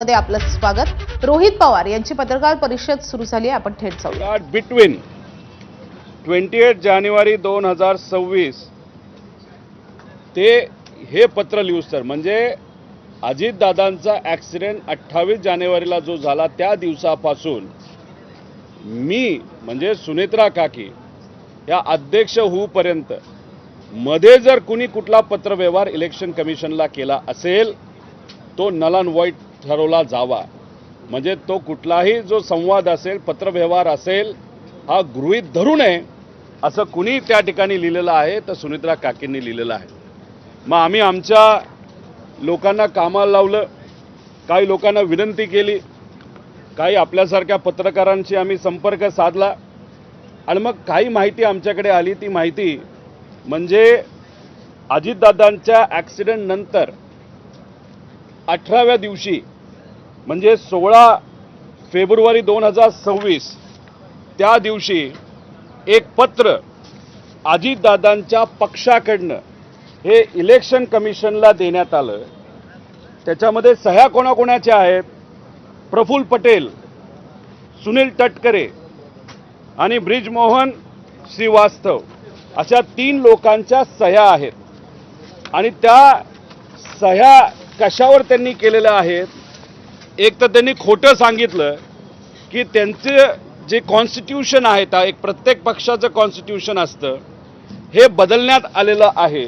मध्ये आपलं स्वागत। रोहित पवार यांची पत्रकार परिषद सुरू झाली आहे, आपण थेट जाऊया। बिटवीन 28 जानेवारी 2026 ते हे पत्र लिहू सर, म्हणजे अजितदादांचा ॲक्सिडेंट 28 जानेवारीला जो झाला त्या दिवसापासून मी म्हणजे सुनेत्रा काकी या अध्यक्ष होऊपर्यंत मध्ये जर कुणी कुठला पत्रव्यवहार इलेक्शन कमिशनला केला असेल तो नल अँड व्हाईट ठरवला जावा। म्हणजे तो कुठलाही जो संवाद असेल, पत्रव्यवहार असेल, हा गृहीत धरू नये असं कुणी त्या ठिकाणी लिहिलेलं आहे, तर सुनेत्रा काकींनी लिहिलेलं आहे। मग आम्ही आमच्या लोकांना कामाला लावलं, काही लोकांना विनंती केली, काही आपल्यासारख्या पत्रकारांशी आम्ही संपर्क साधला आणि मग काही माहिती आमच्याकडे आली। ती माहिती म्हणजे अजितदादांच्या ॲक्सिडेंट नंतर 18व्या दिवशी म्हणजे 16 फेब्रुवारी 2026 त्या दिवशी एक पत्र अजितदादांच्या पक्षाकडनं हे इलेक्शन कमिशनला देण्यात आलं। त्याच्यामध्ये सह्या कोणाकोणाच्या आहेत? प्रफुल्ल पटेल, सुनील तटकरे आणि ब्रिजमोहन श्रीवास्तव अशा 3 लोकांच्या सह्या आहेत। आणि त्या सह्या कशावर त्यांनी केलेल्या आहेत? एक तर त्यांनी खोटं सांगितलं की त्यांचं जे कॉन्स्टिट्यूशन आहे, एक प्रत्येक पक्षाचं कॉन्स्टिट्यूशन असतं, हे बदलण्यात आलेलं आहे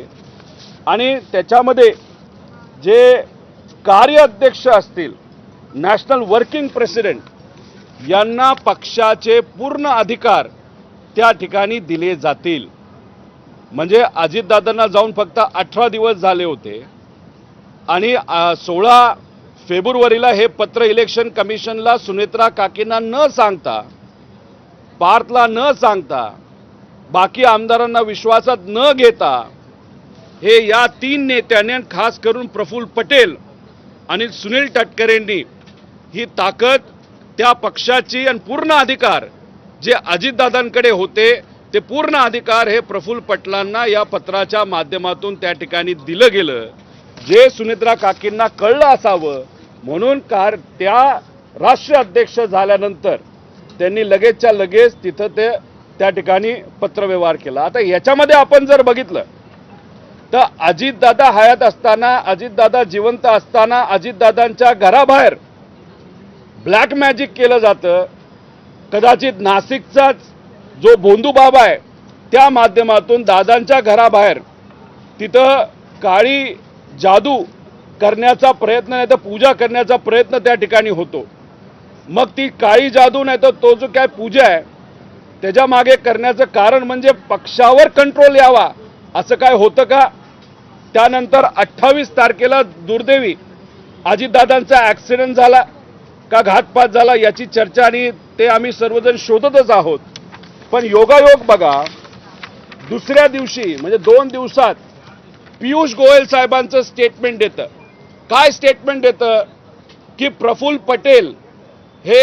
आणि त्याच्यामध्ये जे कार्याध्यक्ष असतील, नॅशनल वर्किंग प्रेसिडेंट, यांना पक्षाचे पूर्ण अधिकार त्या ठिकाणी दिले जातील। म्हणजे अजितदादांना जाऊन फक्त 18 दिवस झाले होते आणि 16 फेब्रुवारीला हे पत्र इलेक्शन कमिशनला सुनेत्रा काकींना न सांगता, पार्थला न सांगता, बाकी आमदारांना विश्वासात न घेता हे या 3 नेत्यांनी, खास करून प्रफुल्ल पटेल आणि सुनील तटकरेंनी ही ताकद त्या पक्षाची आणि पूर्ण अधिकार जे अजितदादांकडे होते ते पूर्ण अधिकार हे प्रफुल्ल पटेलांना या पत्राच्या माध्यमातून त्या ठिकाणी दिलं गेलं। जे सुनेत्रा काकींना कळलं असावं म्हणून त्या राष्ट्रीय अध्यक्ष झाल्यानंतर त्यांनी लगेचच्या लगेच तिथं त्या ठिकाणी पत्रव्यवहार केला। आता याच्यामध्ये आपण जर बघितलं तर अजितदादा हयात असताना, अजितदादा जिवंत असताना अजितदादांच्या घराबाहेर ब्लॅक मॅजिक केलं जातं। कदाचित नाशिकचाच जो भोंदू बाबा आहे त्या माध्यमातून दादांच्या घराबाहेर तिथं काळी जादू करण्याचा प्रयत्न, नाही तर पूजा करण्याचा प्रयत्न त्या ठिकाणी होतो। मग ती काळी जादू नाही तर तो जो काय पूजा आहे त्याच्या मागे करण्याचं कारण म्हणजे पक्षावर कंट्रोल यावा, असं काय होतं का? त्यानंतर 28 तारखेला दुर्दैवी अजितदादांचा ॲक्सिडेंट झाला का घातपात झाला याची चर्चा आणि ते आम्ही सर्वजण शोधतच आहोत। पण योगायोग बघा, दुसऱ्या दिवशी म्हणजे 2 दिवसात पियुष गोयल साहेबांचं स्टेटमेंट देतं। काय स्टेटमेंट देतं? की प्रफुल्ल पटेल हे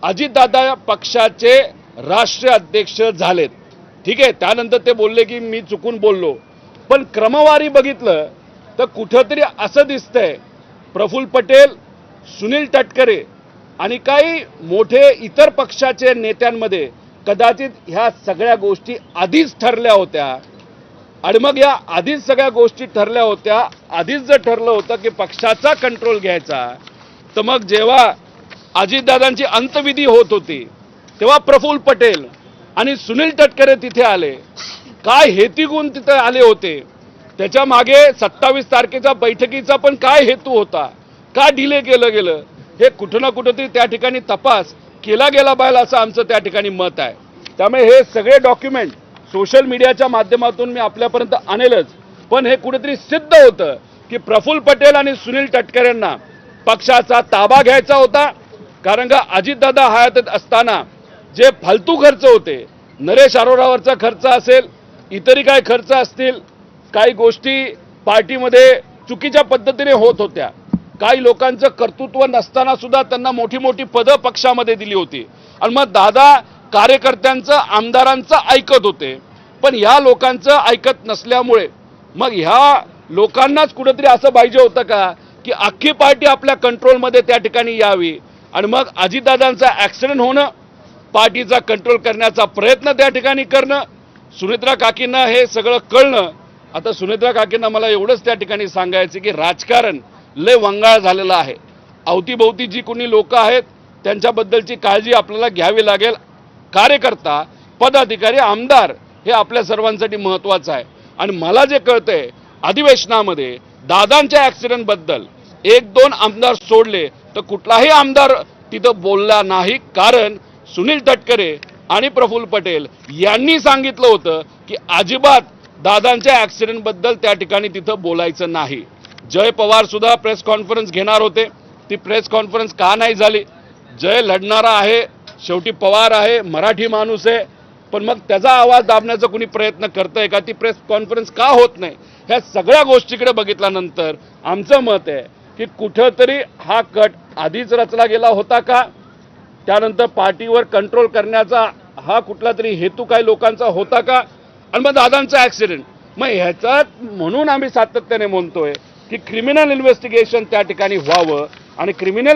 अजितदादा पक्षाचे राष्ट्रीय अध्यक्ष झालेत। ठीक आहे, त्यानंतर ते बोलले की मी चुकून बोललो, पण क्रमवारी बघितलं तर कुठंतरी असं दिसतंय प्रफुल्ल पटेल, सुनील तटकरे आणि काही मोठे इतर पक्षाचे नेत्यांमध्ये कदाचित ह्या सगळ्या गोष्टी आधीच ठरल्या होत्या। आणि मग या आधीच सगळ्या गोष्टी ठरल्या होत्या, आधीच जर ठरलं होतं की पक्षाचा कंट्रोल घ्यायचा, तर मग जेव्हा अजितदादांची अंत्यविधी होत होती तेव्हा प्रफुल्ल पटेल आणि सुनील तटकरे तिथे आले। काय हेतून तिथे आले होते? त्याच्या मागे 27 तारखेच्या बैठकीचा पण काय हेतू होता? का डिले केलं गेलं? हे कुठं ना कुठंतरी त्या ठिकाणी तपास केला गेला पाहिजे असं आमचं त्या ठिकाणी मत आहे। त्यामुळे हे सगळे डॉक्युमेंट सोशल मीडियाच्या माध्यमातून मी आपल्यापर्यंत आणेलच, पण हे कुठेतरी सिद्ध होतं की प्रफुल्ल पटेल आणि सुनील तटकरेंना पक्षाचा ताबा घ्यायचा होता। कारण का अजितदादा हयात असताना जे फालतू खर्च होते, नरेश अरोरावरचा खर्च असेल, इतरही काही खर्च असतील, काही गोष्टी पार्टीमध्ये चुकीच्या पद्धतीने होत होत्या, काही लोकांचं कर्तृत्व नसताना सुद्धा त्यांना मोठी मोठी पदं पक्षामध्ये दिली होती आणि मग दादा कार्यकर्त्यांचं, आमदारांचं ऐकत होते। पण ह्या लोकांचं ऐकत नसल्यामुळे मग ह्या लोकांनाच कुठेतरी असं पाहिजे होतं का की अख्खी पार्टी आपल्या कंट्रोलमध्ये त्या ठिकाणी यावी आणि मग अजितदादांचा ॲक्सिडेंट होणं, पार्टीचा कंट्रोल करण्याचा प्रयत्न त्या ठिकाणी करणं, सुनेत्रा काकींना हे सगळं कळणं. आता सुनेत्रा काकींना मला एवढंच त्या ठिकाणी सांगायचं की राजकारण लय वंगाळ झालेलं आहे. अवतीभोवती जी कोणी लोक आहेत त्यांच्याबद्दलची काळजी आपल्याला घ्यावी लागेल. कार्यकर्ता, पदाधिकारी, आमदार हे आपल्या सर्वांसाठी महत्त्वाचं आहे. आणि मला जे कळतंय अधिवेशनामध्ये दादांच्या ॲक्सिडेंटबद्दल 1-2 आमदार सोडले तर कुठलाही आमदार तिथं बोलला नाही. कारण सुनील तटकरे आणि प्रफुल्ल पटेल यांनी सांगितलं होतं की अजिबात दादांच्या ॲक्सिडेंटबद्दल त्या ठिकाणी तिथं बोलायचं नाही. जय पवार सुद्धा प्रेस कॉन्फरन्स घेणार होते, ती प्रेस कॉन्फरन्स का नाही झाली? जय लढणारा आहे, शेवटी पवार आहे, मराठी माणूस आहे, पण मग त्याचा आवाज दाबण्याचा कुणी प्रयत्न करतंय का? ती प्रेस कॉन्फरन्स का होत नाही? ह्या सगळ्या गोष्टीकडे बघितल्यानंतर आमचं मत आहे की कुठंतरी हा कट आधीच रचला गेला होता का? त्यानंतर पार्टीवर कंट्रोल करण्याचा हा कुठला तरी हेतू काय लोकांचा होता का? आणि मग दादांचा ॲक्सिडेंट, मग ह्याच्यात म्हणून आम्ही सातत्याने म्हणतोय की क्रिमिनल इन्व्हेस्टिगेशन त्या ठिकाणी व्हावं आणि क्रिमिनल